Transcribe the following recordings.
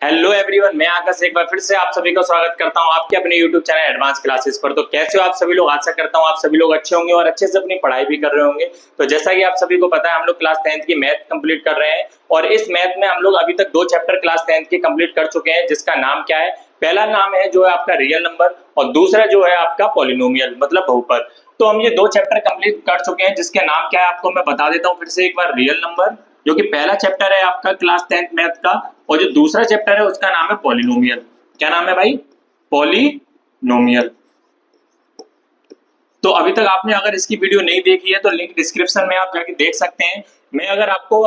Hello everyone, मैं आकाश एक बार फिर से आप सभी का स्वागत करता हूं आपके अपने यूट्यूब चैनल एडवांस क्लासेस पर। तो कैसे हो आप सभी लोग? आशा करता हूं आप सभी लोग अच्छे होंगे और अच्छे से अपनी पढ़ाई भी कर रहे होंगे। तो जैसा कि आप सभी को पता है, हम लोग क्लास 10th की मैथ कंप्लीट कर रहे हैं और इस मैथ में हम लोग अभी तक 2 चैप्टर क्लास 10th के कंप्लीट कर चुके हैं, जिसका नाम क्या है? पहला नाम है जो है आपका रियल नंबर और दूसरा जो है आपका पॉलिनोमियल मतलब बहुपद। तो हम ये 2 चैप्टर कंप्लीट कर चुके हैं, जिसके नाम क्या है आपको मैं बता देता हूँ फिर से एक बार। रियल नंबर जो कि पहला चैप्टर है आपका क्लास 10th मैथ का, और जो दूसरा चैप्टर है उसका नाम है पॉलिनोमियल। क्या नाम है भाई? पॉलिनोमियल। तो अभी तक आपने अगर इसकी वीडियो नहीं देखी है तो लिंक डिस्क्रिप्शन में आप जाके देख सकते हैं। मैं अगर आपको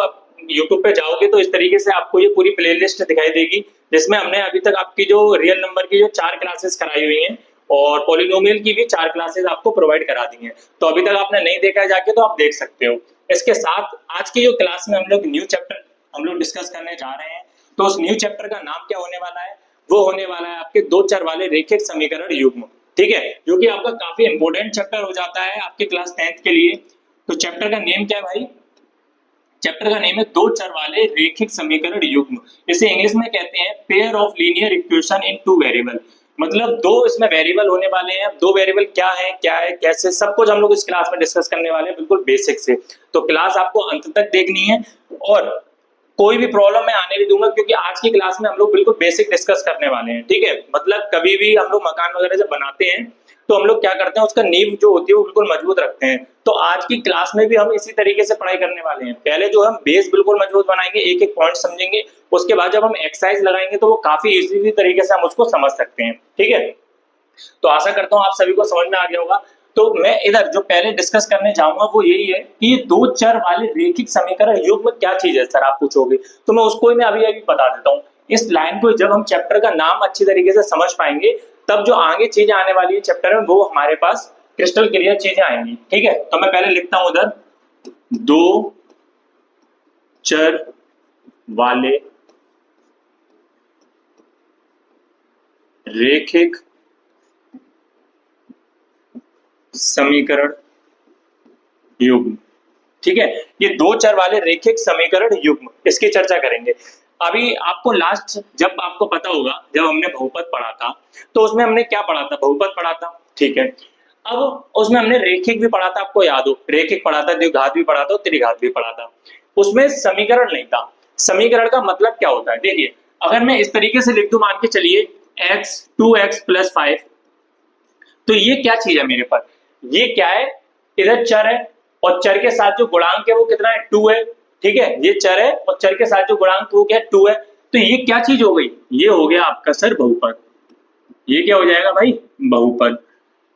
यूट्यूब पे जाओगे तो इस तरीके से आपको ये पूरी प्लेलिस्ट दिखाई देगी, जिसमें हमने अभी तक आपकी जो रियल नंबर की जो 4 क्लासेस कराई हुई हैं और पॉलिनोमियल की भी 4 क्लासेस आपको प्रोवाइड करा दी हैं। तो अभी तक आपने नहीं देखा है जाके तो आप देख सकते हो। इसके साथ आज की जो क्लास में हम लोग न्यू चैप्टर हम लोग डिस्कस करने जा रहे हैं। तो उस न्यू चैप्टर का नाम क्या होने वाला है? वो होने वाला है आपके 2 चर वाले रैखिक समीकरण युग्म। ठीक है, जो कि आपका काफी इंपॉर्टेंट चैप्टर हो जाता है आपके क्लास 10th के लिए। तो चैप्टर का नेम क्या है भाई? चैप्टर का नेम है 2 चर वाले रैखिक समीकरण युग्म। इसे इंग्लिश में कहते हैं pair of linear equation in 2 variable. मतलब 2 इसमें वेरिएबल होने वाले हैं। अब 2 वेरिएबल क्या है कैसे, सब कुछ हम लोग इस क्लास में डिस्कस करने वाले हैं, बिल्कुल बेसिक से। तो क्लास आपको अंत तक देखनी है और कोई भी प्रॉब्लम मैं आने नहीं दूंगा, क्योंकि आज की क्लास में हम लोग बिल्कुल बेसिक डिस्कस करने वाले हैं। ठीक है, मतलब कभी भी हम लोग मकान वगैरह जब बनाते हैं तो हम लोग क्या करते हैं, उसका नींव जो होती है वो बिल्कुल मजबूत रखते हैं। तो आज की क्लास में भी हम इसी तरीके से पढ़ाई करने वाले हैं। पहले जो हम बेस बिल्कुल मजबूत बनाएंगे, एक एक पॉइंट समझेंगे, उसके बाद जब हम एक्सरसाइज लगाएंगे तो वो काफी इजी तरीके से हम उसको समझ सकते हैं। ठीक है, तो आशा करता हूँ आप सभी को समझ में आ गया होगा। तो मैं इधर जो पहले डिस्कस करने जाऊंगा वो यही है कि ये 2 चर वाले रैखिक समीकरण युग्म क्या चीज है सर, आप पूछोगे तो मैं उसको मैं अभी बता देता हूँ। इस लाइन को जब हम चैप्टर का नाम अच्छी तरीके से समझ पाएंगे, तब जो आगे चीजें आने वाली है चैप्टर में वो हमारे पास क्रिस्टल क्लियर चीजें आएंगी। ठीक है, तो मैं पहले लिखता हूं उधर 2 चर वाले रैखिक समीकरण युग्म। ठीक है, ये 2 चर वाले रैखिक समीकरण युग्म, इसकी चर्चा करेंगे। अभी आपको लास्ट जब आपको पता होगा, जब हमने बहुपद पढ़ा था तो उसमें हमने क्या पढ़ा था? बहुपद पढ़ा था। ठीक है, अब उसमें हमने रैखिक भी पढ़ा था, आपको याद हो, रैखिक पढ़ा था, द्विघात भी पढ़ा था, त्रिघात भी पढ़ा था। उसमें समीकरण नहीं था। समीकरण का मतलब क्या होता है? देखिए, अगर मैं इस तरीके से लिख दूं, मान के चलिए x 2x + 5, तो ये क्या चीज है मेरे पास? ये क्या है? इधर चर है और चर के साथ जो गुणांक है वो कितना है? 2 है। ठीक है, ये चर है और चर के साथ जो गुणांक वो क्या है? 2 है। तो ये क्या चीज हो गई? ये हो गया आपका सर बहुपद। ये क्या हो जाएगा भाई? बहुपद।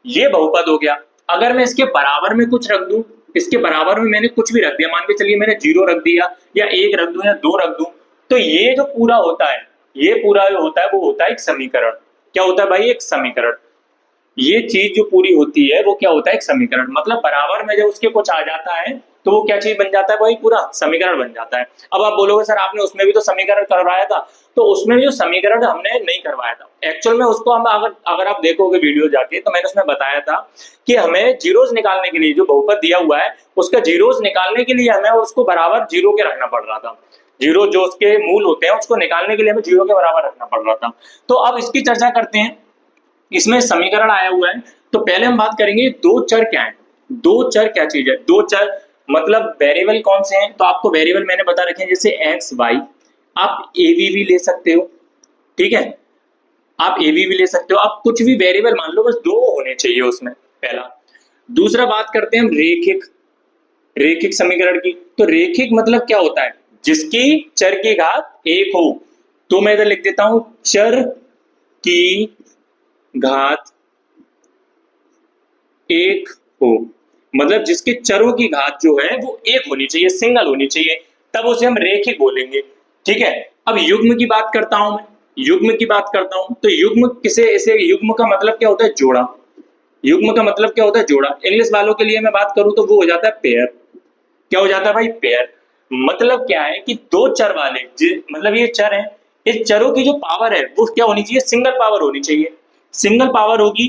ये बहुपद हो गया। अगर मैं इसके बराबर में कुछ रख दूं, इसके बराबर में मैंने कुछ भी रख दिया, मान के चलिए मैंने 0 रख दिया या 1 रख दूं या 2 रख दूं, तो ये जो पूरा होता है, ये पूरा जो होता है वो होता है एक समीकरण। क्या होता है भाई? एक समीकरण। ये चीज जो पूरी होती है वो क्या होता है? एक समीकरण। मतलब बराबर में जब उसके कुछ आ जाता है तो वो क्या चीज बन जाता है भाई? पूरा समीकरण बन जाता है। अब आप बोलोगे सर आपने उसमें भी तो समीकरण करवाया था, तो उसमें जो समीकरण हमने नहीं करवाया था एक्चुअल में। उसको हम अगर आप देखोगे वीडियो जाके, तो मैंने उसमें बताया था कि हमें जीरोस निकालने के लिए, जो बहुपद दिया हुआ है उसका जीरोस निकालने के लिए हमें उसको बराबर 0 के रखना पड़ रहा था। 0 जो उसके मूल होते हैं उसको निकालने के लिए हमें 0 के बराबर रखना पड़ रहा था। तो अब इसकी चर्चा करते हैं। इसमें समीकरण आया हुआ है, तो पहले हम बात करेंगे 2 चर क्या है। 2 चर क्या चीज है? 2 चर मतलब वेरिएबल कौन से हैं? तो आपको वेरिएबल मैंने बता रखे हैं, जैसे एक्स वाई। आप ए भी ले सकते हो। ठीक है, आप ए भी ले सकते हो। आप कुछ भी वेरिएबल मान लो, बस 2 होने चाहिए उसमें, पहला। दूसरा बात करते हैं हम रैखिक समीकरण की। तो रैखिक मतलब क्या होता है? जिसकी चर की घात 1 हो। तो मैं इधर लिख देता हूं चर की घात 1 हो, मतलब जिसके चरों की घात जो है वो 1 होनी चाहिए, सिंगल होनी चाहिए, तब उसे हम रैखिक बोलेंगे। ठीक है, अब युग्म की बात करता हूं मैं, युग्म की बात करता हूं। तो युग्म इसे युग्म का मतलब क्या होता है? जोड़ा। युग्म का मतलब क्या होता है? जोड़ा। इंग्लिश वालों के लिए मैं बात करूं तो वो हो जाता है पेयर। क्या हो जाता है भाई? पेयर। मतलब क्या है कि 2 चर वाले, मतलब ये चर है, इस चरों की जो पावर है वो क्या होनी चाहिए? सिंगल पावर होनी चाहिए। सिंगल पावर होगी।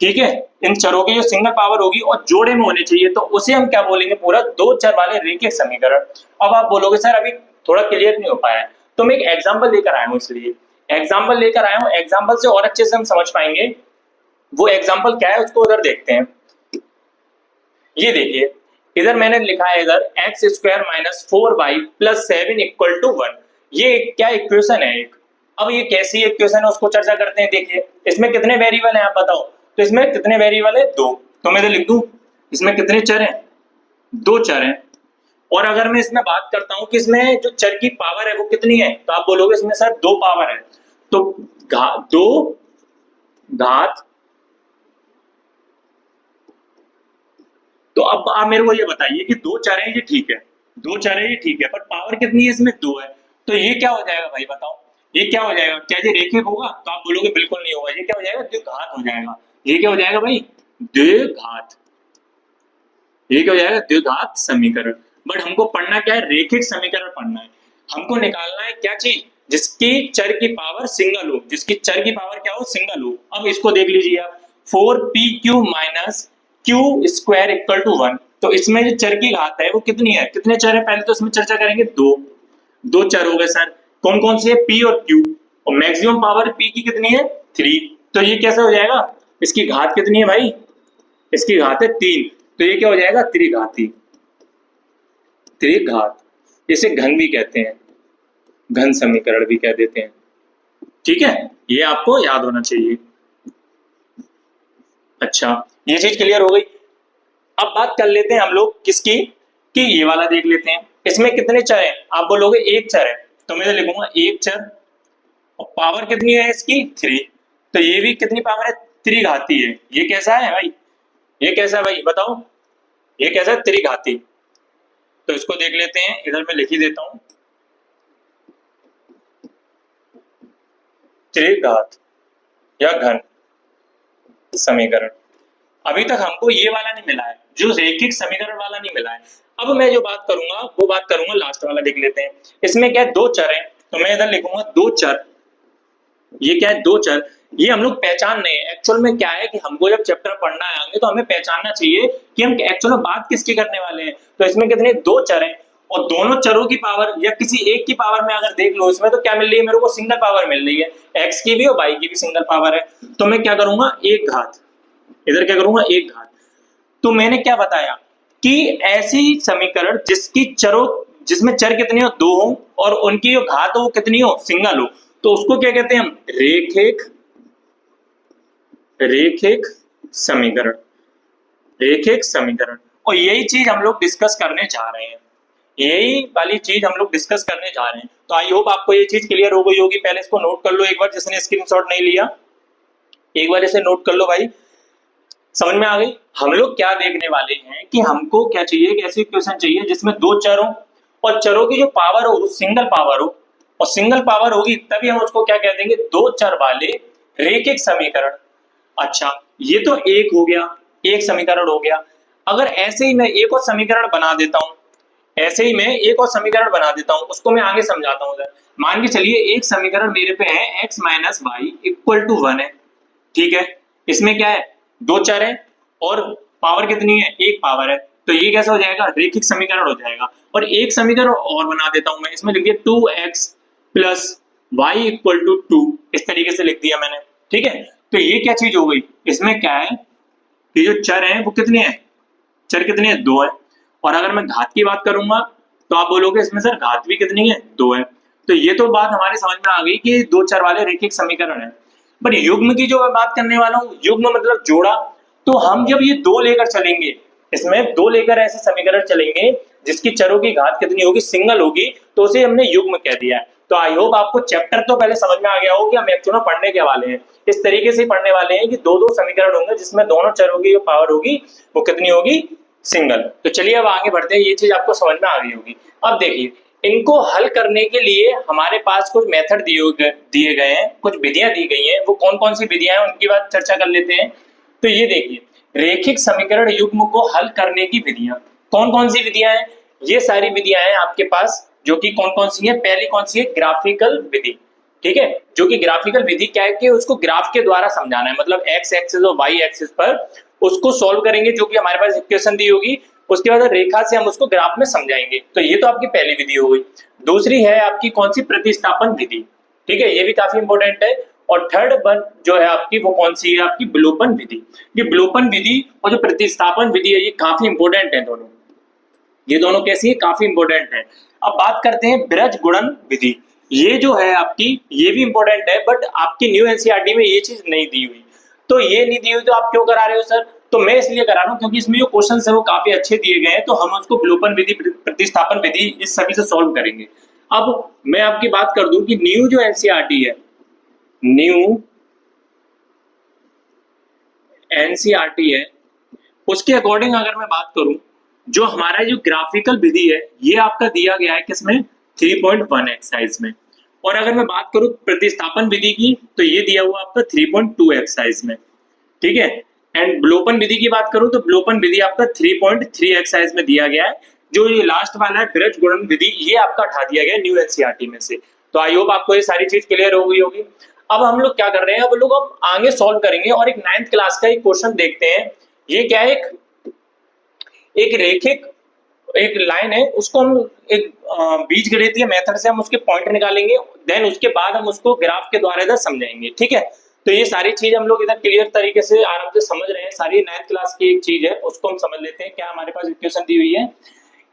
ठीक है, इन चरों की जो सिंगल पावर होगी और जोड़े में होने चाहिए, तो उसे हम क्या बोलेंगे? पूरा 2 चर वाले रैखिक समीकरण। अब आप बोलोगे सर अभी थोड़ा क्लियर नहीं हो पाया है, तो मैं एक एग्जांपल लेकर आया हूं। इसलिए एग्जाम्पल लेकर आया हूं, एग्जाम्पल से और अच्छे से हम समझ पाएंगे। वो एग्जाम्पल क्या है उसको उधर देखते हैं। ये देखिए इधर मैंने लिखा है इधर x square minus 4y plus 7 equal to 1। ये क्या इक्वेशन है एक। अब ये कैसी इक्वेशन है उसको चर्चा करते हैं। देखिए इसमें कितने वेरिएबल हैं आप बताओ। तो इसमें कितने वेरिएबल है, 2। तो मैं इधर लिख दूं इसमें कितने चर हैं, 2 चर हैं। और अगर मैं इसमें बात करता हूं कि इसमें जो चर की पावर है वो कितनी है, तो आप बोलोगे इसमें सर 2 पावर है। तो 2 घात। तो अब आप मेरे को ये बताइए कि 2 चर है ये ठीक है, 2 चर है ये ठीक है, पर पावर कितनी है इसमें, 2 है। तो ये क्या हो जाएगा भाई बताओ, ये क्या हो जाएगा, क्या ये रेखिक होगा? तो आप बोलोगे बिल्कुल नहीं होगा। ये क्या हो जाएगा, द्विघात हो जाएगा। ये क्या हो जाएगा भाई, द्विघात। ये क्या हो जाएगा, द्विघात समीकरण। बट हमको पढ़ना क्या है, रेखिक समीकरण पढ़ना है। हमको निकालना है क्या चीज, जिसकी चर की पावर सिंगल हो, जिसकी चर की पावर क्या हो, सिंगल हो। अब इसको देख लीजिए आप, 4pq minus q square equal to 1। तो इसमें जो चर की घात है वो कितनी है, कितने चर है, पहले तो इसमें चर्चा करेंगे। 2 चर हो गए सर, कौन कौन से है, p और q। और मैक्सिमम पावर p की कितनी है, 3। तो ये कैसे हो जाएगा, इसकी घात कितनी है भाई, इसकी घात है 3। तो ये क्या हो जाएगा, त्रिघाती। त्रिघात, इसे घन भी कहते हैं, घन समीकरण भी कह देते हैं। ठीक है, ये आपको याद होना चाहिए। अच्छा, ये चीज क्लियर हो गई। अब बात कर लेते हैं हम लोग किसकी, कि ये वाला देख लेते हैं। इसमें कितने चर हैं, आप बोलोगे 1 चर है। तो मैं लिखूंगा 1 चर, और पावर कितनी है इसकी, 3। तो ये भी कितनी पावर है, त्रिघाती है। ये कैसा है भाई, ये कैसा है भाई बताओ, ये कैसा है, त्रिघाती। तो इसको देख लेते हैं, इधर मैं लिख ही देता हूं, त्रिघात या घन समीकरण। अभी तक हमको ये वाला नहीं मिला है, जो रेखिक समीकरण वाला नहीं मिला है। अब मैं जो बात करूंगा वो बात करूंगा लास्ट वाला, देख लेते हैं। इसमें क्या है, 2 चर है। तो मैं इधर लिखूंगा 2 चर। ये क्या है, 2 चर। ये हम लोग पहचान नहीं है। एक्चुअल में क्या है कि हमको जब चैप्टर पढ़ना आएंगे तो हमें पहचानना चाहिए कि हम एक्चुअल में बात किसकी करने वाले हैं। तो इसमें कितने, 2 चर हैं, और दोनों चरों की पावर या किसी एक की पावर में अगर देख लो इसमें, तो क्या मिल रही है मेरे को, सिंगल पावर मिल रही है। एक्स की भी और वाई की भी सिंगल पावर है। तो मैं क्या करूंगा, 1 घात, इधर क्या करूंगा, 1 घात। तो मैंने क्या बताया कि ऐसी समीकरण जिसकी चरों, जिसमें चर कितने हो, 2 हो, और उनकी जो घात हो वो कितनी हो, सिंगल हो, तो उसको क्या कहते हैं हम, रेखिक, रेखिक समीकरण, रेखिक समीकरण। और यही चीज हम लोग डिस्कस करने जा रहे हैं, यही वाली चीज हम लोग डिस्कस करने जा रहे हैं। तो आई होप आपको ये चीज क्लियर हो गई होगी। पहले इसको नोट कर लो एक बार, जिसने स्क्रीनशॉट नहीं लिया एक बार इसे नोट कर लो भाई, समझ में आ गई। हम लोग क्या देखने वाले हैं कि हमको क्या चाहिए, एक ऐसी इक्वेशन चाहिए जिसमें 2 चर हो, और चरों की जो पावर हो वो सिंगल पावर हो, और सिंगल पावर होगी तभी हम उसको क्या कह देंगे, 2 चर वाले रेखिक समीकरण। अच्छा, ये तो एक हो गया, एक समीकरण हो गया। अगर ऐसे ही मैं एक और समीकरण बना देता हूं, ऐसे ही मैं एक और समीकरण बना देता हूं, उसको मैं आगे समझाता हूं। मान के चलिए एक समीकरण मेरे पे है x minus y equal to 1 है। ठीक है, इसमें क्या है, 2 चर है और पावर कितनी है, 1 पावर है। तो ये कैसा हो जाएगा, रेखिक समीकरण हो जाएगा। और एक समीकरण और बना देता हूं मैं, इसमें लिख दिया 2x plus Y equal to 2, इस तरीके से लिख दिया मैंने। ठीक है, तो ये क्या चीज हो गई, इसमें क्या है कि जो चर है वो कितने हैं, चर कितने हैं, 2 है। और अगर मैं घात की बात करूंगा तो आप बोलोगे इसमें सर घात भी कितनी है, 2 है। तो ये तो बात हमारे समझ में आ गई कि 2 चर वाले रेखिक समीकरण है। पर युग्म की जो मैं बात करने वाला हूँ, युग्म मतलब जोड़ा। तो हम जब ये 2 लेकर चलेंगे, इसमें 2 लेकर ऐसे समीकरण चलेंगे जिसकी चरों की घात कितनी होगी, सिंगल होगी, तो उसे हमने युग्म कह दिया है। तो आई होप आपको चैप्टर तो पहले समझ में आ गया हो कि हम एक्चुअली पढ़ने के वाले हैं। इस तरीके से पढ़ने वाले हैं कि 2 समीकरण होंगे जिसमें दोनों चरों की जो पावर होगी वो कितनी होगी, सिंगल। तो चलिए अब आगे बढ़ते हैं, ये चीज आपको समझ में आ गई होगी। अब देखिए, इनको हल करने के लिए हमारे पास कुछ मेथड दिए गए हैं, कुछ विधियां दी गई हैं। वो कौन कौन सी विधियां हैं उनकी बात चर्चा कर लेते हैं। तो ये देखिए, रेखिक समीकरण युग्म को हल करने की विधियां कौन कौन सी विधियां हैं, ये सारी विधियां हैं आपके पास, जो कि कौन कौन सी है। पहली कौन सी है, ग्राफिकल विधि। ठीक है, जो कि ग्राफिकल विधि क्या है कि उसको ग्राफ के द्वारा समझाना है, मतलब एक्स एक्सिस और वाई एक्सिस पर उसको सॉल्व करेंगे, जो कि हमारे पास इक्वेशन दी होगी, उसके बाद रेखा से हम उसको ग्राफ में समझाएंगे। तो ये तो आपकी पहली विधि हो गई। दूसरी है आपकी कौन सी, प्रतिस्थापन विधि। ठीक है, ये भी काफी इंपॉर्टेंट है। और थर्ड वन जो है आपकी वो कौन सी है, आपकी विलोपन विधि। ये विलोपन विधि और जो प्रतिस्थापन विधि है ये काफी इंपॉर्टेंट है दोनों, ये दोनों कैसी है, काफी इंपॉर्टेंट है। अब बात करते हैं ब्रज गुणन विधि। ये जो है आपकी, ये भी इंपॉर्टेंट है, बट आपकी न्यू एनसीईआरटी में ये चीज नहीं दी हुई। तो ये नहीं दी हुई तो आप क्यों करा रहे हो सर? तो मैं इसलिए करा रहा हूँ क्योंकि इसमें जो क्वेश्चन है वो काफी अच्छे दिए गए हैं, तो हम उसको विलोपन विधि, प्रतिस्थापन विधि इस सभी से सॉल्व करेंगे। अब मैं आपकी बात कर दूं कि न्यू जो एनसीईआरटी है, न्यू एनसीईआरटी है, उसके अकॉर्डिंग अगर मैं बात करूं, जो हमारा जो ग्राफिकल विधि है ये आपका दिया गया है किसमें, 3.1 एक्सरसाइज में। और अगर मैं बात करूं प्रतिस्थापन विधि की तो ये दिया हुआ आपका 3.2 एक्सरसाइज में, ठीक है। एंड विलोपन विधि की बात करूं तो विलोपन विधि आपका 3.3 एक्सरसाइज में दिया गया है। जो ये लास्ट वाला है ब्रज गुणन विधि, ये आपका हटा दिया गया न्यू एनसीईआरटी में से। तो आई होप आपको ये सारी चीज क्लियर हो गई होगी। अब हम लोग क्या कर रहे हैं, अब लोग अब आगे सॉल्व करेंगे और एक 9th क्लास का एक क्वेश्चन देखते हैं। ये क्या है, एक रेखिक एक लाइन है, उसको हम एक बीजगणितीय मेथड से हम उसके पॉइंट निकालेंगे, देन उसके बाद हम उसको ग्राफ के द्वारा इधर समझाएंगे, ठीक है। तो ये सारी चीज हम लोग इधर क्लियर तरीके से आराम से समझ रहे हैं। सारी 9th क्लास की एक चीज है, उसको हम समझ लेते हैं। क्या हमारे पास इक्वेशन दी हुई है,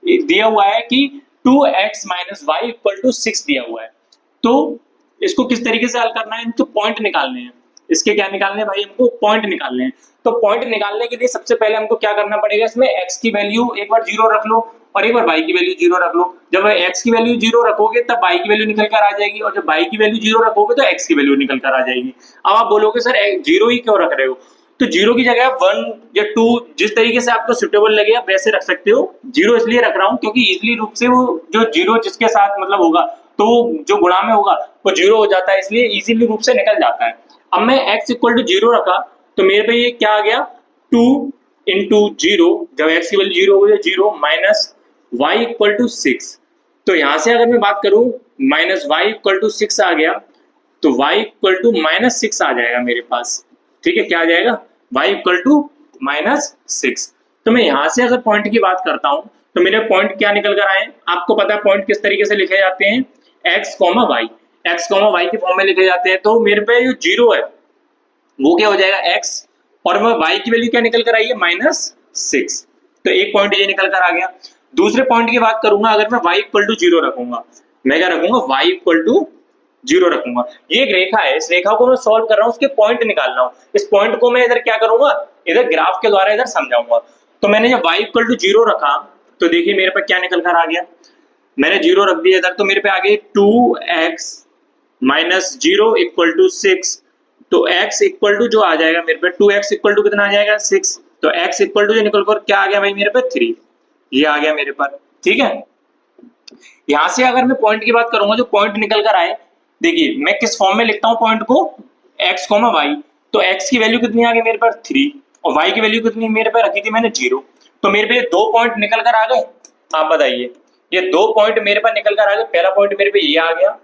दिया हुआ है कि 2x - y = 6 दिया हुआ है। तो इसको किस तरीके से हल करना है, इनको पॉइंट निकालने हैं। इसके क्या निकालने हैं भाई, हमको पॉइंट निकालने हैं। तो पॉइंट निकालने के लिए सबसे पहले हमको क्या करना पड़ेगा, इसमें x की वैल्यू एक बार 0 रख लो और एक बार y की वैल्यू 0 रख लो। जब x की वैल्यू 0 रखोगे तब y की वैल्यू निकल कर आ जाएगी, और जब y की वैल्यू 0 रखोगे तो x की वैल्यू निकल कर आ जाएगी। अब आप बोलोगे सर 0 ही क्यों रख रहे हो, तो 0 की जगह 1 या 2 जिस तरीके से आपको सुटेबल लगे आप वैसे रख सकते हो। 0 इसलिए रख रहा हूँ क्योंकि इजीली रूप से वो जो 0 जिसके साथ मतलब होगा तो जो गुणा में होगा वो 0 हो जाता है, इसलिए इजीली रूप से निकल जाता है। अब मैं x = 0 रखा तो मेरे पे ये क्या आ गया, 2 × 0, जब x की वैल्यू 0 हो गई 0 माइनस y = 6। तो यहां से अगर मैं बात करूं माइनस y = 6 आ गया, तो y = -6 आ जाएगा मेरे पास, ठीक है। क्या आ जाएगा, y = -6। तो मैं यहां से अगर पॉइंट की बात करता हूं तो मेरे पॉइंट क्या निकल कर आए, आपको पता है पॉइंट किस तरीके से लिखे जाते हैं, x, y, x, y के फॉर्म में लिखे जाते हैं। तो मेरे पे जो 0 है वो क्या हो जाएगा x, और वह y की वैल्यू क्या निकल कर आई है, -6। तो एक पॉइंट ये निकल कर आ गया। दूसरे पॉइंट की बात करूंगा, अगर मैं y = 0 रखूंगा, मैं क्या रखूंगा, y = 0 रखूंगा। ये एक रेखा है, इस रेखा को मैं सॉल्व कर रहा हूँ, उसके पॉइंट निकाल रहा हूँ। इस पॉइंट को मैं इधर क्या करूंगा, इधर ग्राफ के द्वारा इधर समझाऊंगा। तो मैंने जब y = 0 रखा तो देखिए मेरे पे क्या निकल कर आ गया, मैंने 0 रख दिया इधर, तो मेरे पे आ गए 2x - 0 = 6। तो x = जो आ जाएगा मेरे पे, 2x = कितना आ जाएगा, 6। तो x = जो निकल कर क्या आ गया भाई मेरे पे, 3। ये आ गया मेरे पर, ठीक है। यहां से अगर मैं पॉइंट की बात करूंगा, जो पॉइंट निकल कर आए, देखिए मैं किस फॉर्म में लिखता हूं पॉइंट को, x, y। तो x की वैल्यू कितनी आ गई मेरे पास, 3, और y की वैल्यू कितनी मेरे पे रखी थी मैंने, 0। तो मेरे पे 2 पॉइंट निकल कर आ गए। आप बताइए, ये 2 पॉइंट मेरे पर निकल कर आ गए। पहला पॉइंट मेरे पे ये आ गया,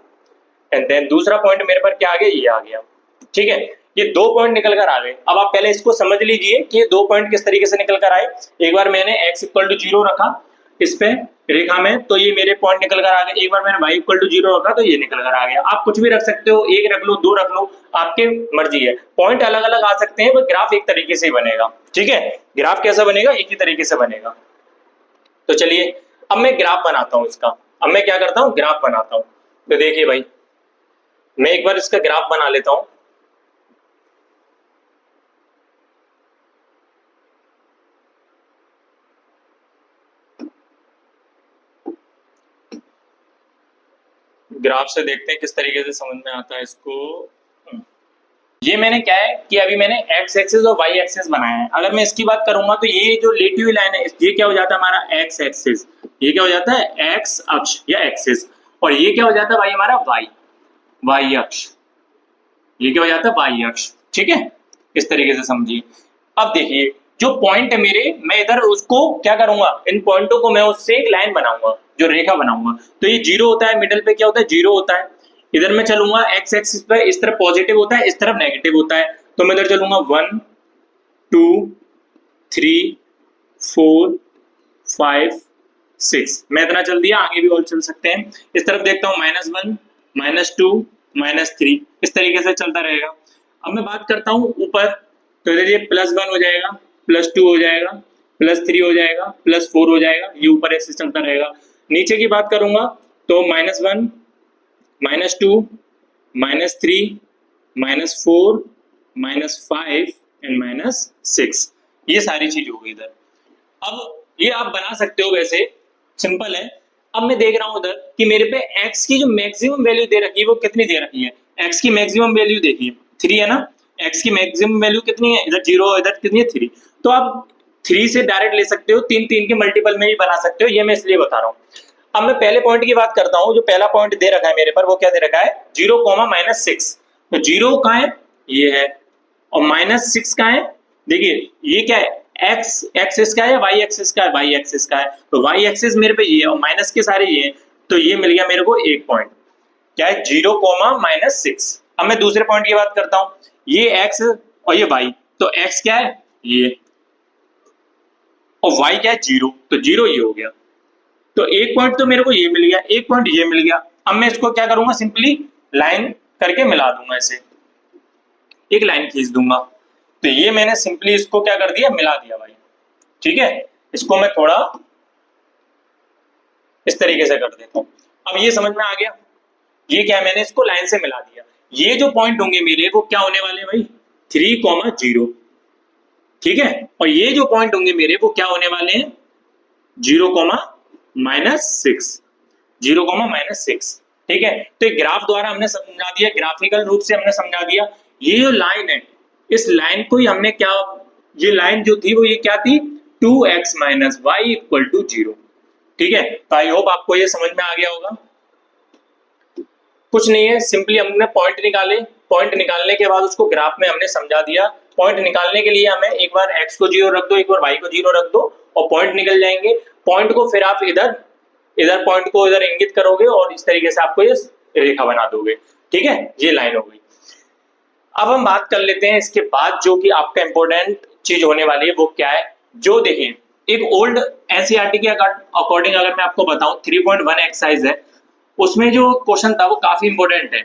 एंड देन दूसरा पॉइंट मेरे पर क्या आ गया, ये आ गया, ठीक है। ये 2 पॉइंट निकल कर आ गए। अब आप पहले इसको समझ लीजिए कि ये 2 पॉइंट किस तरीके से निकल कर आए। एक बार मैंने x = 0 रखा इस पे रेखा में, तो ये मेरे पॉइंट निकल कर आ गए। एक बार मैंने y = 0 रखा तो ये निकल कर आ गया। आप कुछ भी रख सकते हो, 1 रख लो, 2 रख लो, आपके मर्जी है। पॉइंट अलग अलग आ सकते हैं, वो ग्राफ एक तरीके से ही बनेगा, ठीक है। ग्राफ कैसा बनेगा, एक ही तरीके से बनेगा। तो चलिए अब मैं ग्राफ बनाता हूं इसका। अब मैं क्या करता हूं, ग्राफ बनाता हूं। तो देखिए भाई, मैं एक बार इसका ग्राफ बना लेता हूं। ग्राफ से देखते हैं किस तरीके से समझ में आता है इसको। ये मैंने क्या है कि अभी मैंने x एक्सिस और y एक्सिस बनाया है। अगर मैं इसकी बात करूंगा तो ये जो लेटी हुई लाइन है, ये क्या हो जाता है हमारा x एक्सिस, ये क्या हो जाता है x अक्ष या एक्सिस, और ये क्या हो जाता है भाई हमारा y अक्ष, ये क्या हो जाता है y अक्ष, ठीक है। इस तरीके से समझिए। अब देखिए जो पॉइंट है मेरे, मैं इधर उसको क्या करूंगा, इन पॉइंटों को मैं उससे एक लाइन बनाऊंगा, जो रेखा बनाऊंगा। तो ये 0 होता है, मिडिल पे क्या होता है, 0 होता है। इधर मैं चलूंगा x एक्सिस पे, इस तरफ पॉजिटिव होता है, इस तरफ नेगेटिव होता है। तो मैं इधर चलूंगा 1 2 3 4 5 6, मैं इतना चल दिया, आगे भी और चल सकते हैं। इस तरफ देखता हूँ -1 -2 -3, इस तरीके से चलता रहेगा। अब मैं बात करता हूँ ऊपर, तो इधर ये +1 हो जाएगा, +2 हो जाएगा, +3 हो जाएगा, +4 हो जाएगा, ये ऊपर ऐसे चलता रहेगा। नीचे की बात करूंगा तो -1, -2, -3, -4, -5 एंड -6, ये सारी चीज हो गई इधर। अब ये आप बना सकते हो, वैसे सिंपल है। अब मैं देख रहा हूं उधर कि मेरे पे x की जो मैक्सिमम वैल्यू दे रखी है वो कितनी दे रखी है, x की मैक्सिमम वैल्यू देखिए 3 है ना, x की मैक्सिमम वैल्यू कितनी है, इधर 0, इधर कितनी है 3। तो आप 3 से डायरेक्ट ले सकते हो, 3 3 के मल्टीपल में भी बना सकते हो, ये मैं इसलिए बता रहा हूँ। अब मैं पहले पॉइंट की बात करता हूँ, जो पहला पॉइंट दे रखा है मेरे पर वो क्या दे रखा है, 0, -6। तो 0 कहाँ है, ये है, और -6 कहाँ है, देखिए ये क्या है, एक्स एक्सिस का है, वाई एक्सिस का है, वाई एक्सिस का है। तो वाई एक्सिस मेरे पे ये है और माइनस के सारे ये है, तो ये मिल गया मेरे को एक पॉइंट, क्या है 0, -6। अब मैं दूसरे पॉइंट की बात करता हूं, ये एक्स और ये वाई, तो एक्स क्या है ये, और वाई क्या है 0, तो 0 ये हो गया। तो एक पॉइंट तो मेरे को ये मिल गया, एक पॉइंट ये मिल गया। अब मैं इसको क्या करूंगा, सिंपली लाइन करके मिला दूंगा, ऐसे एक लाइन खींच दूंगा। तो ये मैंने सिंपली इसको क्या कर दिया, मिला दिया भाई, ठीक है। इसको मैं थोड़ा इस तरीके से कर देता हूं। अब ये समझ में आ गया, ये क्या है, मैंने इसको लाइन से मिला दिया। ये जो पॉइंट होंगे मेरे वो क्या होने वाले भाई, 3, 0, ठीक है। और ये जो पॉइंट होंगे मेरे वो क्या होने वाले हैं, 0, -6, 0, -6, ठीक है। तो एक ग्राफ द्वारा हमने समझा दिया, ग्राफिकल रूप से हमने समझा दिया। ये जो लाइन है, इस लाइन को ही हमने क्या, ये लाइन जो थी वो ये क्या थी, 2x - y = 0, ठीक है। तो आई होप आपको ये समझ में आ गया होगा। कुछ नहीं है, सिंपली हमने पॉइंट निकाले, पॉइंट निकालने के बाद उसको ग्राफ में हमने समझा दिया। पॉइंट निकालने के लिए हमें एक बार x को 0 रख दो, एक बार y को 0 रख दो, और पॉइंट निकल जाएंगे। पॉइंट को फिर आप इधर इधर पॉइंट को इधर इंगित करोगे और इस तरीके से आपको ये रेखा बना दोगे, ठीक है। ये लाइन हो गई। अब हम बात कर लेते हैं इसके बाद जो कि आपका इंपॉर्टेंट चीज होने वाली है वो क्या है, जो देखिए एक ओल्ड एनसीईआरटी के अकॉर्डिंग अगर मैं आपको बताऊं 3.1 एक्सरसाइज है, उसमें जो क्वेश्चन था वो काफी इंपॉर्टेंट है,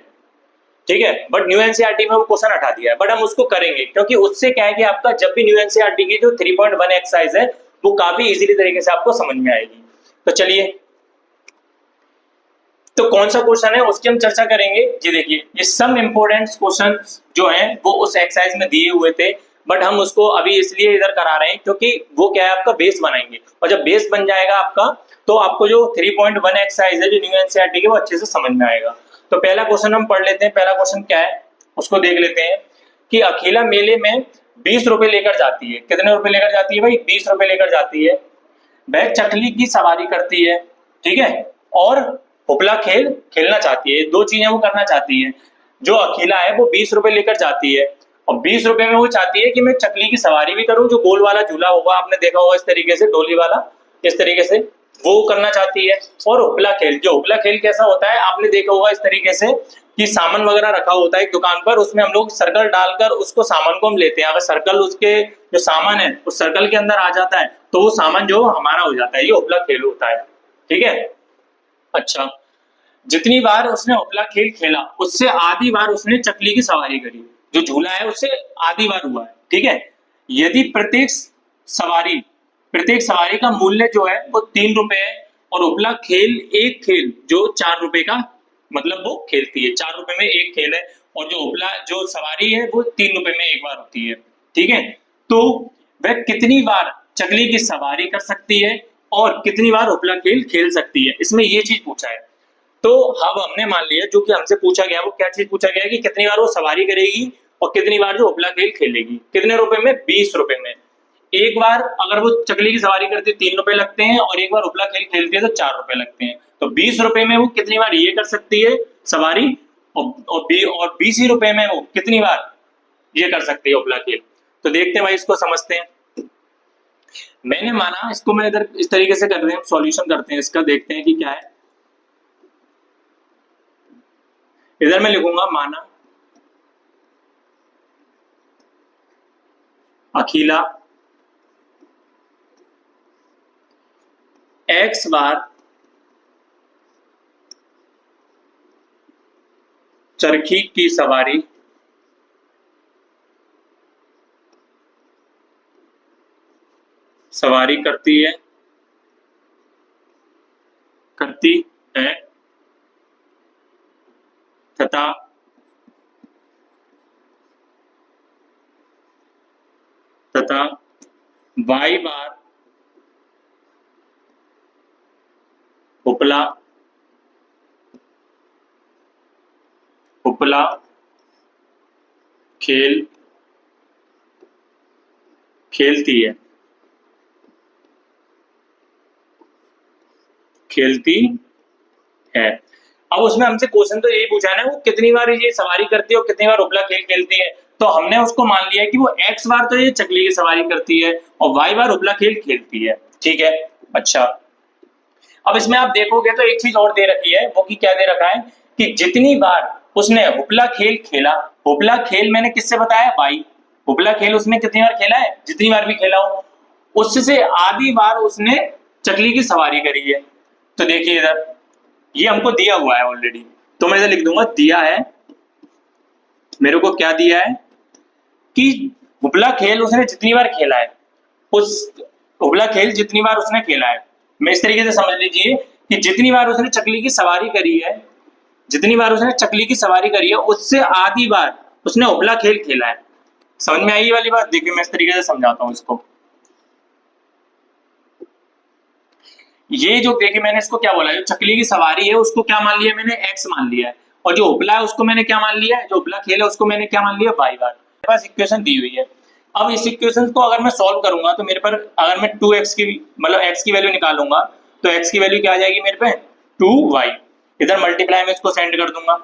ठीक है। बट न्यू एनसीईआरटी में वो क्वेश्चन हटा दिया है, बट हम उसको करेंगे क्योंकि उससे क्या है कि आपका जब भी न्यू एनसीईआरटी की जो 3.1 एक्सरसाइज है वो काफी इजीली तरीके से आपको समझ में आएगी। तो चलिए, तो कौन सा क्वेश्चन है उसकी हम चर्चा करेंगे। ये देखिए, ये सम इंपोर्टेंट क्वेश्चन जो हैं वो उस एक्सरसाइज में दिए हुए थे, बट हम उसको अभी इसलिए इधर करा रहे हैं क्योंकि वो क्या है, आपका बेस बनाएंगे, और जब बेस बन जाएगा आपका तो आपको जो 3.1 एक्सरसाइज है जो न्यू एनसीईआरटी की वो अच्छे से समझ में आएगा। तो पहला क्वेश्चन हम पढ़ लेते हैं। पहला क्वेश्चन क्या है उसको देख लेते हैं कि अखिला मेले में 20 रुपए लेकर जाती है। कितने रुपए लेकर जाती है भाई, 20 रुपए लेकर जाती है। वह चकली की सवारी करती है, ठीक है, और उपला खेल खेलना चाहती है। दो चीजें वो करना चाहती है। जो अखिला है वो 20 रुपए लेकर जाती है, और 20 रुपए में वो चाहती है कि मैं चकली की सवारी भी करूं, जो गोल वाला झूला होगा, आपने देखा होगा इस तरीके से, डोली वाला, इस तरीके से वो करना चाहती है। और उपला खेल, जो उपला खेल कैसा होता है आपने देखा होगा इस तरीके से कि सामान वगैरह रखा होता है एक दुकान पर, उसमें हम लोग सर्कल डालकर उसको सामान को हम लेते हैं। अगर सर्कल उसके जो सामान है उस सर्कल के अंदर आ जाता है तो वो सामान जो हमारा हो जाता है, ये उपला खेल होता है, ठीक है। अच्छा, जितनी बार उसने उपला खेल खेला उससे आधी बार उसने चकली की सवारी करी। जो झूला है उससे आधी बार हुआ है, ठीक है। यदि प्रत्येक सवारी का मूल्य जो है वो 3 रुपए है, और उपला खेल एक खेल जो 4 रुपए का, मतलब वो खेलती है, 4 रुपए में एक खेल है, और जो उपला जो सवारी है वो 3 रुपए में एक बार होती है, ठीक है। तो वह कितनी बार चकली की सवारी कर सकती है और कितनी बार उपला खेल खेल सकती है, इसमें ये चीज पूछा है। तो अब हमने मान लिया जो कि हमसे पूछा गया वो क्या चीज पूछा गया कि कितनी बार वो सवारी करेगी और कितनी बार जो उपला खेल खेलेगी। कितने रुपए में, 20 रुपए में। एक बार अगर वो चकली की सवारी करती है 3 रुपए लगते हैं, और एक बार उपला खेल खेलती है तो 4 रुपए लगते हैं। तो 20 रुपए में वो कितनी बार ये कर सकती है सवारी, और 20 ही रुपए में वो कितनी बार ये कर सकती है उपला खेल। तो देखते हैं भाई, इसको समझते हैं। मैंने माना, इसको मैं इधर इस तरीके से कर रहे हैं, सॉल्यूशन करते हैं इसका, देखते हैं कि क्या है। इधर मैं लिखूंगा माना अखिला x बार चरखी की सवारी करती है तथा बाई बार उपला खेलती है। अब उसमें हमसे क्वेश्चन तो यही पूछा है ना, वो कितनी बार ये सवारी करती है और कितनी बार उपला खेल खेलती है। तो हमने उसको मान लिया कि वो x बार तो ये चकली की सवारी करती है और y बार उपला खेल खेलती है। ठीक है, अच्छा अब इसमें आप देखोगे तो एक चीज और दे रखी है, वो कि क्या दे रखा है कि जितनी बार उसने उपला खेल खेला, उपला खेल मैंने किससे बताया y, उपला खेल उसने कितनी बार खेला है, जितनी बार भी खेला हो, उससे आधी बार उसने चकली की सवारी करी है। तो देखिए इधर ये हमको दिया हुआ है ऑलरेडी, तो मैं इधर लिख दूंगा दिया है, मेरे को क्या दिया है कि उपला खेल उसने जितनी बार खेला है, उस उपला खेल जितनी बार उसने खेला है, मैं इस तरीके से समझ लीजिए कि जितनी बार उसने चकली की सवारी करी है, जितनी बार उसने चकली की सवारी करी है उससे आधी बार उसने उपला खेल खेला है। समझ में आई वाली बात? देखिए मैं इस तरीके से समझाता हूं इसको। ये जो देखिए मैंने इसको क्या बोला, जो चकली की सवारी है उसको क्या मान लिया मैंने, x मान लिया है, और जो उपला है उसको मैंने क्या मान लिया है, जो उपला खेल है उसको मैंने क्या मान लिया, y बार। मेरे पास इक्वेशन दी हुई है। अब इस इक्वेशन को अगर मैं सॉल्व करूंगा तो मेरे पर अगर मैं 2x की मतलब x की वैल्यू निकालूंगा तो x की वैल्यू क्या आ जाएगी मेरे पे 2y, इधर मल्टीप्लाई में इसको सेंड कर दूंगा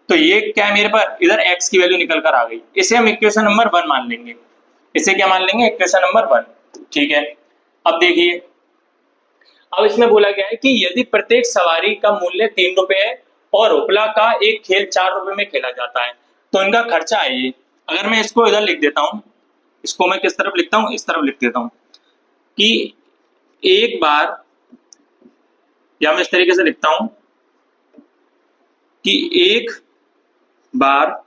तो ये क्या है मेरे पर, इधर x की वैल्यू निकल कर आ गई। इसे हम इक्वेशन नंबर 1 मान लेंगे, इसे क्या मान लेंगे, इक्वेशन नंबर 1। ठीक है, अब देखिए अब इसमें बोला गया है कि यदि प्रत्येक सवारी का मूल्य 3 रुपए है और उपला का एक खेल 4 रुपए में खेला जाता है तो इनका खर्चा है ये। अगर मैं इसको इधर लिख देता हूं, इसको मैं किस तरफ लिखता हूं, इस तरफ लिख देता हूं कि एक बार, या मैं इस तरीके से लिखता हूं कि एक बार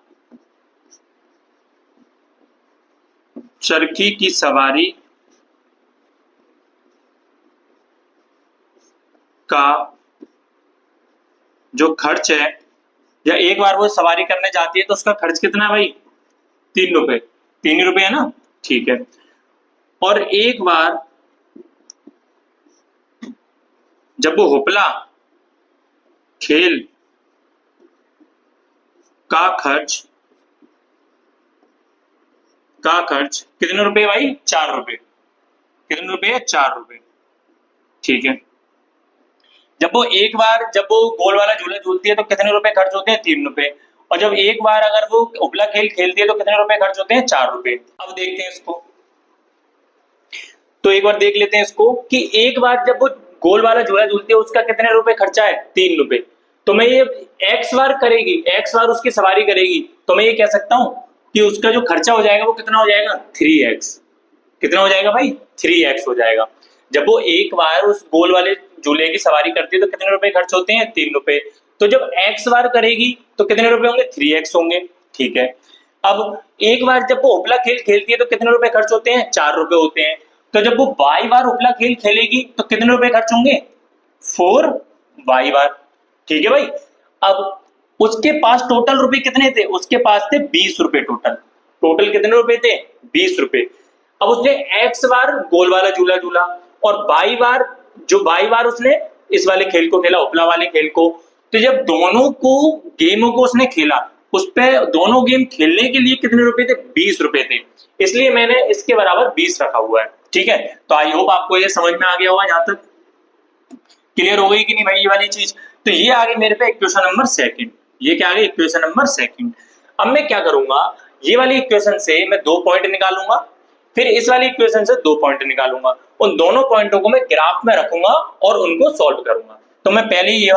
चरखी की सवारी का जो खर्च है, या एक बार वो सवारी करने जाती है तो उसका खर्च कितना है भाई, 3 रुपए, 3 रुपए है ना। ठीक है, और एक बार जब वो उपला खेल का खर्च कितने रुपए भाई, 4 रुपए, कितने रुपए, 4 रुपए। ठीक है, जब वो गोल वाला झूला झूलती है तो कितने रुपए खर्च होते हैं, 3 रुपए, और जब एक बार अगर वो उपला खेल खेलती है तो कितने रुपए खर्च होते हैं, 4 रुपए। अब देखते हैं इसको, तो एक बार देख लेते हैं इसको कि एक बार जब वो गोल वाला झूला झूलती है उसका कितने रुपए खर्चा है, 3 रुपए। तो मैं ये x बार करेगी, x बार उसकी सवारी करेगी, तो मैं ये कह सकता हूं कि उसका जो खर्चा हो जाएगा वो कितना हो जाएगा, 3x। कितना हो जाएगा भाई, 3x हो जाएगा। जब वो एक बार उस गोल वाले झूले की सवारी करती है तो कितने रुपए खर्च होते हैं, 3 रुपए। तो जब x बार करेगी तो कितने रुपए होंगे, 3x होंगे। ठीक है, अब एक बार जब वो उपला खेल खेलती है तो कितने रुपए खर्च होते हैं, 4 रुपए होते हैं। तो जब वो y बार उपला खेल खेलेगी तो कितने रुपए खर्च होंगे, 4y बार। ठीक है भाई, अब उसके पास टोटल रुपए कितने थे, उसके पास थे 20 रुपए टोटल कितने रुपए थे, 20 रुपए। अब उसने x बार गोल वाला झूला झूला और y बार उसने इस वाले खेल को खेला, उपला वाले खेल को। तो जब दोनों गेमों को उसने खेला, उस पे दोनों गेम खेलने के लिए कितने रुपए थे, 20 रुपए थे, इसलिए मैंने इसके बराबर 20 रखा हुआ है। ठीक है, तो आई होप आपको ये समझ में आ गया होगा, यहां तक क्लियर हो गई कि नहीं भाई ये वाली चीज। तो ये आ गई मेरे पे इक्वेशन नंबर 2, ये क्या आ गई, इक्वेशन नंबर 2। अब मैं क्या करूंगा, ये वाली इक्वेशन से मैं 2 पॉइंट निकालूंगा, फिर इस वाली इक्वेशन से 2 पॉइंट निकालूंगा, उन दोनों पॉइंटों को मैं ग्राफ में रखूंगा और उनको सॉल्व करूंगा। तो मैं पहले ये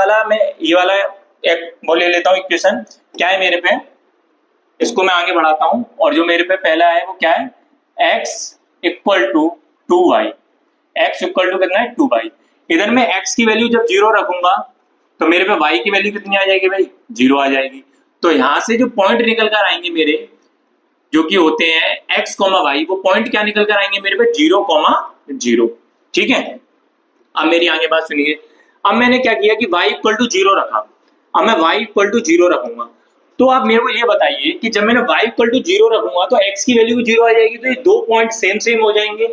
वाला एक वो ले लेता हूं इक्वेशन, क्या है मेरे पे, इसको मैं आगे बढ़ाता हूं, और जो मेरे पे पहला है वो क्या है, x equal to 2y, x equal to कितना है, 2y। इधर मैं x की वैल्यू जब 0 रखूंगा तो मेरे पे y की वैल्यू कितनी आ जाएगी भाई, 0 आ जाएगी। तो यहां से जो पॉइंट निकल कर आएंगे मेरे, जो कि होते हैं x, y, वो पॉइंट क्या निकल कर आएंगे मेरे पे 0, 0। ठीक है, अब मेरी आगे बात सुनिए। अब मैंने क्या किया कि y इक्वल टू 0 रखा। अब मैं y इक्वल टू 0 रखूंगा, तो आप मेरे को ये बताइए कि जब मैंने y इक्वल टू 0 रखूंगा तो x की वैल्यू 0 आ जाएगी, तो ये दो पॉइंट सेम सेम हो जाएंगे,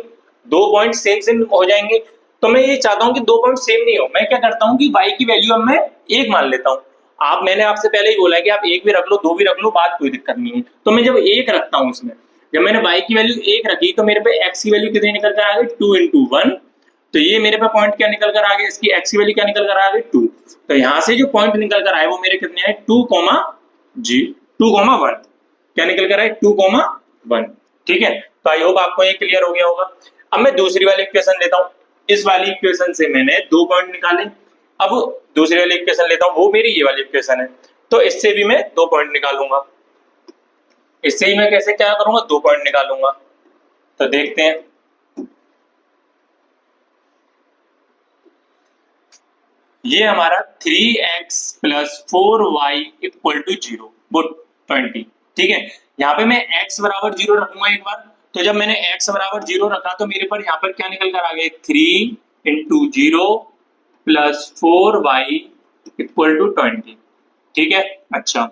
दो पॉइंट सेम सेम हो जाएंगे। तो मैं ये चाहता हूं कि दो पॉइंट सेम नहीं हो, मैं क्या करता हूं कि y की वैल्यू अब मैं 1 मान लेता हूं। आप, मैंने आपसे पहले ही बोला है कि आप 1 भी रख लो, 2 भी रख लो, बात कोई दिक्कत नहीं है। तो मैं जब 1 रखता हूं इसमें, जब मैंने y की वैल्यू 1 रखी तो मेरे पे x की वैल्यू कितनी निकल कर आ गई 2 into 1। तो ये मेरे पे पॉइंट क्या निकल कर आ गया, इसकी x की वैल्यू क्या निकल कर आ गई 2। तो यहां से जो पॉइंट निकल कर आए वो मेरे कितने आए 2, 1 क्या निकल कर आए 2, 1। ठीक है, तो आई होप आपको ये क्लियर हो गया होगा। अब मैं दूसरी वाली इक्वेशन लेता हूं। इस वाली इक्वेशन से मैंने 2 पॉइंट निकाले। अब दूसरी वाली इक्वेशन लेता हूं, वो मेरी ये वाली इक्वेशन है, तो इससे भी मैं 2 पॉइंट निकालूंगा। इससे ही मैं कैसे क्या करूंगा 2 पॉइंट निकालूंगा। तो देखते हैं, ये हमारा 3x plus 4y equal to 0 वो 20। ठीक है, यहाँ पे मैं x बराबर 0 रखूंगा एक बार। तो जब मैंने x बराबर 0 रखा तो मेरे पर यहाँ पर क्या निकल कर आ गया 3 into 0 plus 4y equal to 20। ठीक है, अच्छा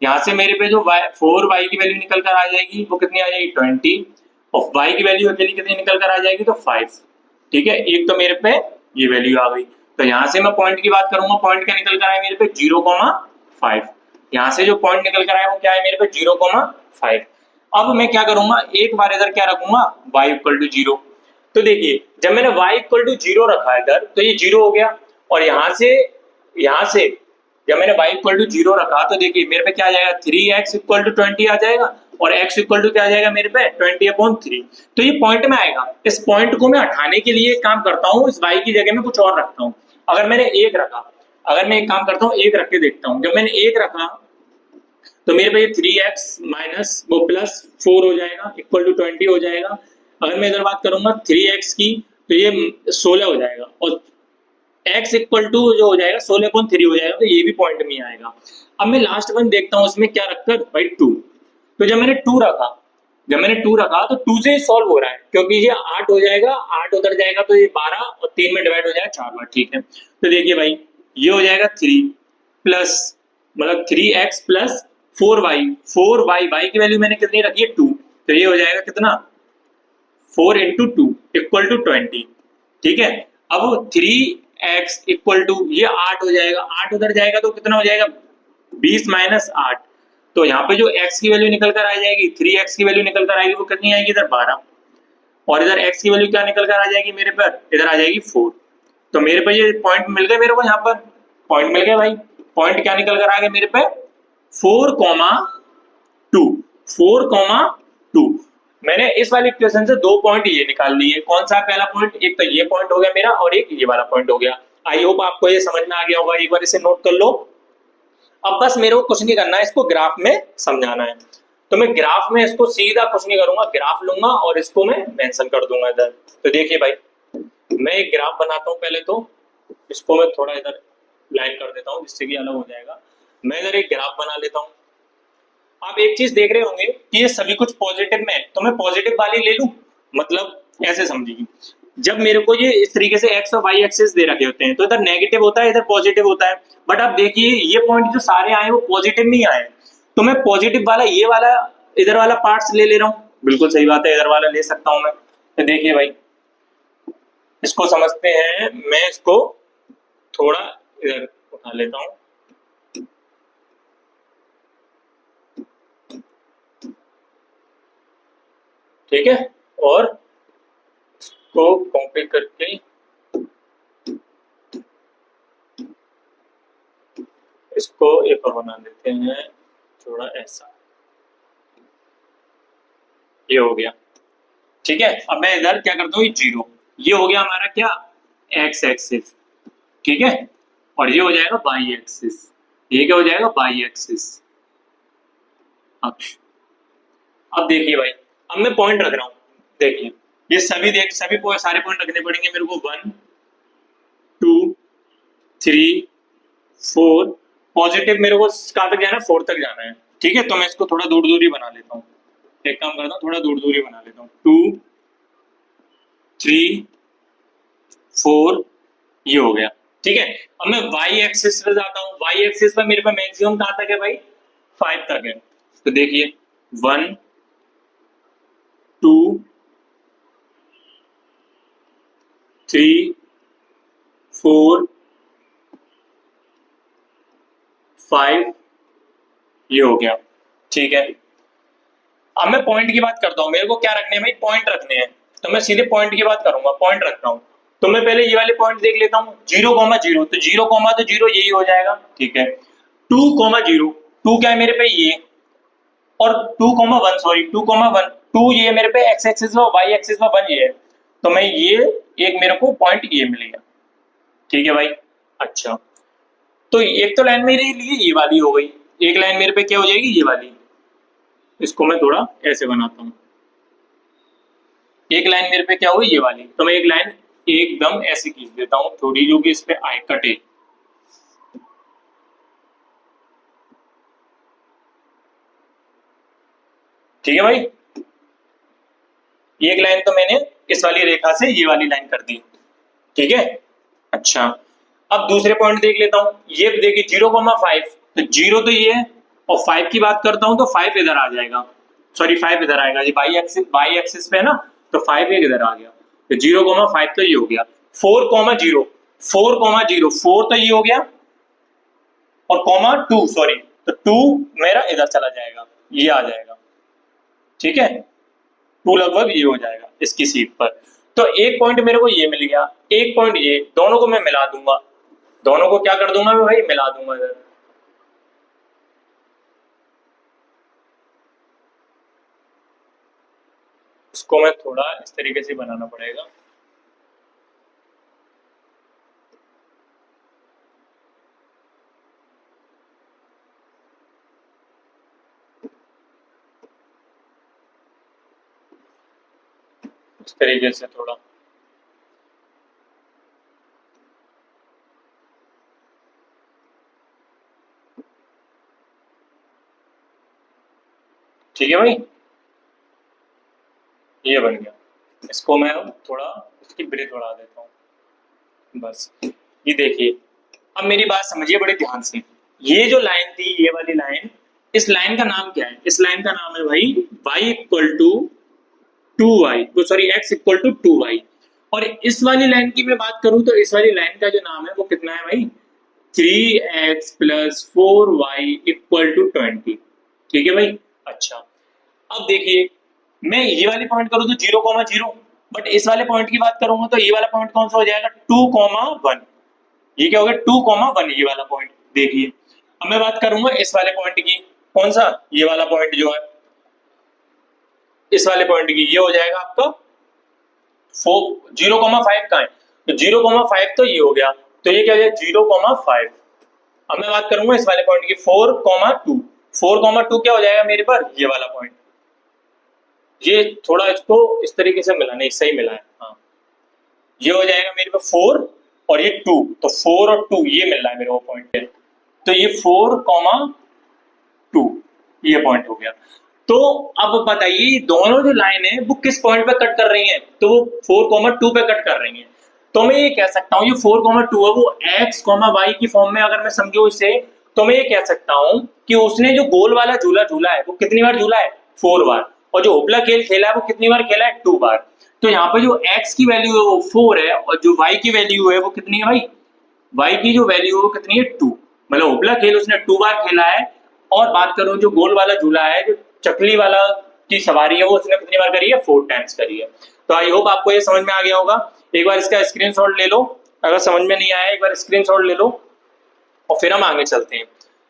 यहाँ से मेरे पे जो 4y की वैल्यू निकल कर आ जाएगी वो कितनी आ जाएगी 20, और y की वैल्यू अकेली कितनी निकल कर आ जाएगी तो 5। ठीक है, एक तो मेरे पे ये वैल्यू आ गई। तो यहां से मैं पॉइंट की बात करूंगा, पॉइंट क्या निकल कर आया मेरे पे 0,5। यहां से जो पॉइंट निकल कर आया वो क्या है मेरे पे 0,5। अब मैं क्या करूंगा, एक बार इधर क्या रखूंगा y इक्वल टू 0। तो देखिए जब मैंने y इक्वल टू 0 रखा इधर तो ये 0 हो गया, और यहां से जब मैंने y इक्वल टू 0 रखा तो देखिए मेरे पे क्या आ जाएगा 3x इक्वल टू 20 आ जाएगा, और x इक्वल टू क्या आ जाएगा मेरे पे 20/3। तो ये पॉइंट में आएगा। इस पॉइंट को मैं हटाने के लिए काम करता हूँ, इस y की जगह में कुछ और रखता हूँ। अगर मैंने 1 रखा, अगर मैं एक काम करता हूँ 1 रख के देखता हूँ, जब मैंने 1 रखा तो मेरे पे ये 3x माइनस वो प्लस 4 हो जाएगा इक्वल टू 20 हो जाएगा। अगर मैं इधर बात करूंगा 3x की तो ये 16 हो जाएगा, और x इक्वल टू जो हो जाएगा 16/3 हो जाएगा, तो ये भी पॉइंट में आएगा। अब मैं लास्ट वन देखता हूँ उसमें क्या रखकर भाई 2। तो जब मैंने 2 रखा, तो 2 से सॉल्व हो रहा है, क्योंकि ये 8 हो जाएगा, 8 उधर जाएगा तो ये 12 और 3 में डिवाइड हो जाएगा 4 बार। ठीक है, तो देखिए भाई ये हो जाएगा 3 प्लस मतलब 3x प्लस 4y की वैल्यू मैंने कितनी रखी है 2, तो ये हो जाएगा कितना 4 इंटू 2 इक्वल टू 20। ठीक है, अब 3x इक्वल टू ये 8 हो जाएगा, 8 उधर जाएगा तो कितना हो जाएगा 20 माइनस 8। तो यहाँ पे जो x की वैल्यू निकल कर आ जाएगी 3x की वैल्यू निकल कर आएगी वो कितनी आएगी इधर 12, और इधर x की वैल्यू क्या निकल कर आ जाएगी मेरे पर इधर आ जाएगी 4। तो मेरे पे ये पॉइंट मिल गए, मेरे को यहाँ पर पॉइंट मिल गया भाई। पॉइंट क्या निकल कर आ गया मेरे पे 4,2। मैंने इस वाली इक्वेशन से 2 पॉइंट ये निकाल लिए। कौन सा पहला पॉइंट, एक तो ये पॉइंट हो गया मेरा और एक ये वाला पॉइंट हो गया। आई होप आपको ये समझ में आ गया होगा, एक बार इसे नोट कर लो। अब बस मेरे को कुछ नहीं करना है, इसको ग्राफ में समझाना है। तो मैं ग्राफ में इसको सीधा कुछ नहीं करूंगा, ग्राफ लूंगा और इसको मैं मेंशन कर दूंगा इधर। तो देखिए भाई मैं एक ग्राफ बनाता हूं, पहले तो इसको मैं थोड़ा इधर लाइन कर देता हूं जिससे कि अलग हो जाएगा। मैं इधर एक ग्राफ बना लेता हूं। आप एक चीज देख रहे होंगे कि ये सभी कुछ पॉजिटिव में है, तो मैं पॉजिटिव वाली ले लूं, मतलब ऐसे समझिए जब मेरे को ये इस तरीके से एक्स और वाई एक्सिस दे रखे होते हैं तो इधर नेगेटिव होता है इधर पॉजिटिव होता है। बट आप देखिए ये पॉइंट जो सारे आए वो पॉजिटिव में ही आए, तो मैं पॉजिटिव वाला ये वाला इधर वाला पार्ट्स ले रहा हूँ। बिल्कुल सही बात है, इधर वाला ले सकता हूं मैं। तो देखिए भाई इसको समझते हैं, मैं इसको थोड़ा इधर उठा लेता हूं। ठीक है, और इसको कॉपी करके इसको एक और बना देते हैं थोड़ा ऐसा, ये हो गया। ठीक है, अब मैं इधर क्या करता हूँ 0, ये हो गया हमारा क्या एक्स एक्सिस। ठीक है, और ये हो जाएगा वाई एक्सिस, ये क्या हो जाएगा वाई एक्सिस अक्ष। अब देखिए भाई अब मैं पॉइंट रख रहा हूं, देखिए ये सभी सारे पॉइंट रखने पड़ेंगे मेरे को 1 2 3 4 पॉजिटिव मेरे को कहाँ तक जाना है, 4 तक जाना है। ठीक है, तो मैं इसको थोड़ा दूर दूर ही बना लेता हूँ। एक काम करता हूँ, थोड़ा दूर दूर ही बना लेता हूँ। 2 3 4 ये हो गया। ठीक है, अब मैं वाई एक्सिस पे जाता हूँ। वाई एक्सिस पे मेरे पास मैक्सिमम कहाँ तक है भाई, 5 तक है। तो देखिए 1 2 3 4 5 ये हो गया। ठीक है, अब मैं पॉइंट की बात करता हूँ। मेरे को क्या रखने हैं भाई, पॉइंट रखने हैं। तो मैं सीधे पॉइंट की बात करूंगा, पॉइंट रखता हूँ। तो मैं पहले ये वाले पॉइंट देख लेता हूँ, 0,0 तो 0,0 यही हो जाएगा। ठीक है, 2,0 2 क्या है मेरे पे ये, और 2,1 सॉरी 2,1 2 ये मेरे पे एक्स एक्सिस में, वाई एक्सिस में 1 ये है। तो मैं ये एक मेरे को पॉइंट ये मिल गया। ठीक है भाई, अच्छा तो एक तो लाइन मेरे लिए ये वाली हो गई, एक लाइन मेरे पे क्या हो जाएगी, ये वाली। इसको मैं थोड़ा ऐसे बनाता हूँ, एक लाइन मेरे पे क्या हुई, ये वाली। तो मैं एक लाइन एकदम ऐसे खींच देता हूँ थोड़ी, जो कि इस पे आए कटे। ठीक है भाई, एक लाइन तो मैंने इस वाली रेखा से ये वाली लाइन कर दी। ठीक है, अच्छा अब दूसरे पॉइंट देख लेता हूँ। ये देखिए 0,5, तो 0 तो ये है, और 5 की बात करता हूँ तो 5 इधर आ जाएगा, सॉरी 5 इधर आएगा, ये वाई एक्सिस पे है ना, तो 5 एक इधर आ गया। तो 0,5 तो ये हो गया। 4,0 4 तो ये हो गया, और कॉमा 2 सॉरी, तो 2 मेरा इधर चला जाएगा, ये आ जाएगा। ठीक है, 2 लगभग ये हो जाएगा इसकी सीट पर। तो एक पॉइंट मेरे को ये मिल गया, एक पॉइंट ये, दोनों को मैं मिला दूंगा। दोनों को क्या कर दूंगा मैं भाई, मिला दूंगा इधर। इसको मैं थोड़ा इस तरीके से बनाना पड़ेगा। इस तरीके से थोड़ा, ठीक है भाई, ये बन गया। इसको मैं अब थोड़ा इसकी ब्रेथ बढ़ा देता हूँ, बस। ये देखिए, अब मेरी बात समझिए बड़े ध्यान से। ये जो लाइन थी, ये वाली लाइन, इस लाइन का नाम क्या है, इस लाइन का नाम है भाई y equal to 2y, sorry x equal to 2y। और इस वाली लाइन की मैं बात करूं तो इस वाली लाइन का जो नाम है वो कितना है भाई, 3x plus 4y equal to 20। ठीक है भाई, अच्छा अब देखिए, मैं ये वाली पॉइंट करूं तो 0,0, बट इस वाले पॉइंट की बात करूंगा तो ये वाला पॉइंट कौन सा हो जाएगा, 2,1। ये क्या हो गया, 2,1 ये वाला पॉइंट। देखिए अब मैं बात करूंगा इस वाले पॉइंट की, कौन सा, ये वाला पॉइंट जो है, इस वाले पॉइंट की, ये हो जाएगा आपका 0,5 का है, तो 0,5 तो ये हो गया, तो ये क्या हो जाएगा 0,5। अब मैं बात करूंगा इस वाले पॉइंट की 4,2, 4,2 क्या हो जाएगा मेरे पर, ये वाला पॉइंट। ये थोड़ा इसको इस तरीके से मिला, नहीं सही मिला है, हाँ ये हो जाएगा मेरे पास 4 और ये 2, तो 4 और 2 ये मिल रहा है मेरे को पॉइंट है, तो ये 4,2 ये पॉइंट हो गया। तो अब बताइए दोनों जो लाइन है वो किस पॉइंट पे कट कर रही हैं, तो वो 4,2 पे कट कर रही हैं। तो मैं ये कह सकता हूँ ये 4,2 है वो x, y की फॉर्म में अगर मैं समझू इसे, तो मैं ये कह सकता हूँ कि उसने जो गोल वाला झूला झूला है वो कितनी बार झूला है, 4 बार, और जो उपला खेल खेला है वो कितनी बार खेला है, 2 बार। तो यहाँ पे जो x की वैल्यू है वो 4 है, और जो y की वैल्यू है वो कितनी है भाई, y की जो वैल्यू है वो कितनी है, 2। मतलब उपला खेल उसने 2 बार खेला है। और बात करूं जो गोल वाला झूला है, जो चकली वाला की सवारी है, वो उसने कितनी बार करी है, 4 टाइम्स करी है। तो आई होप आपको ये समझ में आ गया होगा। एक बार इसका स्क्रीनशॉट ले लो, अगर समझ में नहीं आया एक बार स्क्रीनशॉट ले लो, और फिर हम आगे चलते हैं।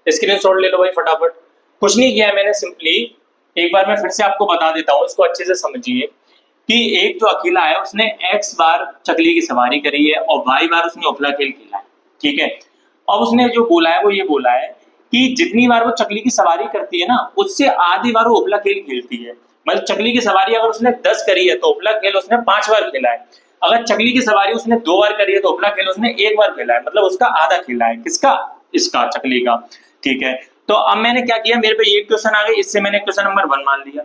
स्क्रीनशॉट ले लो भाई फटाफट। कुछ नहीं किया है मैंने, सिंपली एक बार मैं फिर से आपको बता देता हूँ, इसको अच्छे से समझिए कि एक जो अकेला है उसने x बार चकली की सवारी करी है और y बार उसने उपला खेल खेला है। ठीक है, अब उसने जो बोला है वो ये बोला है कि जितनी बार वो चकली की सवारी करती है ना, उससे आधी बार वो उपला खेल खेलती है। मतलब चकली की सवारी अगर उसने 10 करी है तो उपला खेल उसने 5 बार खेला है। अगर चकली की सवारी उसने 2 बार करी है तो उपला खेल उसने 1 बार खेला है, मतलब उसका आधा खेला है। किसका, इसका चकली का, ठीक है। तो अब मैंने क्या किया, मेरे पे ये क्वेश्चन आ गई, इससे मैंने क्वेश्चन नंबर 1 मान लिया।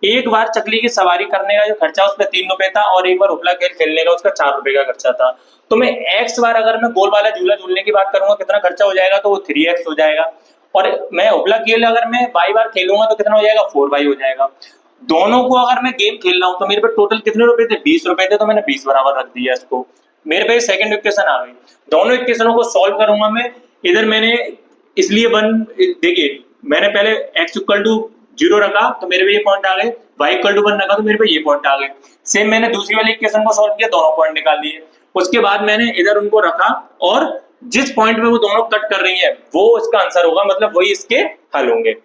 एक बार चकली की सवारी करने का जो खर्चा उस पर 3 रुपए था और एक बार उपला खेल खेलने का उसका 4 रुपए का खर्चा था। तो मैं x बार अगर मैं गोल वाला झूला झूलने की बात करूंगा कितना खर्चा हो जाएगा, तो वो 3x हो जाएगा। और मैं उपला खेल अगर मैं y बार खेलूंगा तो कितना हो जाएगा, 4y हो जाएगा। दोनों को अगर मैं गेम खेल रहा हूं तो मेरे पे टोटल कितने रुपए थे, 20 रुपए थे, तो मैंने 20 बराबर रख दिया इसको। मेरे पे सेकंड इक्वेशन आ गई। दोनों इक्वेशनों को सॉल्व करूंगा मैं। इधर मैंने इसलिए देखिए मैंने पहले x इक्वल टू 0 रखा तो मेरे पे ये पॉइंट आ गए, y इक्वल टू 1 रखा तो मेरे पे ये पॉइंट आ गए। सेम मैंने दूसरी वाली इक्वेशन को सॉल्व किया, दोनों पॉइंट निकाल लिए। उसके बाद मैंने इधर उनको रखा और जिस पॉइंट पे वो दोनों कट कर रही है वो इसका आंसर होगा, मतलब वही इसके हल होंगे।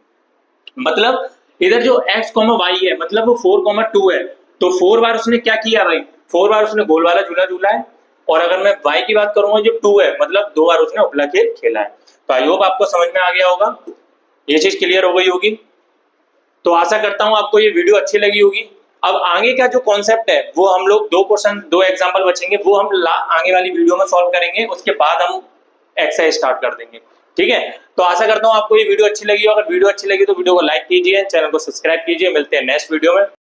मतलब इधर जो x, y है मतलब वो 4, 2 है, तो 4 बार उसने क्या किया भाई, 4 बार उसने गोल वाला झूला झूला है। और अगर मैं y की बात करूंगा जो 2 है मतलब 2 बार उसने उपला खेल खेला है। तो आई होप आपको समझ में आ गया होगा, ये चीज क्लियर हो गई होगी। तो आशा करता हूं आपको ये वीडियो अच्छी लगी होगी। अब आगे का जो कॉन्सेप्ट है वो हम लोग 2 क्वेश्चन 2 एग्जांपल बचेंगे वो हम आगे वाली वीडियो में सॉल्व करेंगे, उसके बाद हम एक्सरसाइज स्टार्ट कर देंगे, ठीक है। तो आशा करता हूं आपको ये वीडियो अच्छी लगी हो। अगर वीडियो अच्छी लगी तो वीडियो को लाइक कीजिए, चैनल को सब्सक्राइब कीजिए। मिलते हैं नेक्स्ट वीडियो में।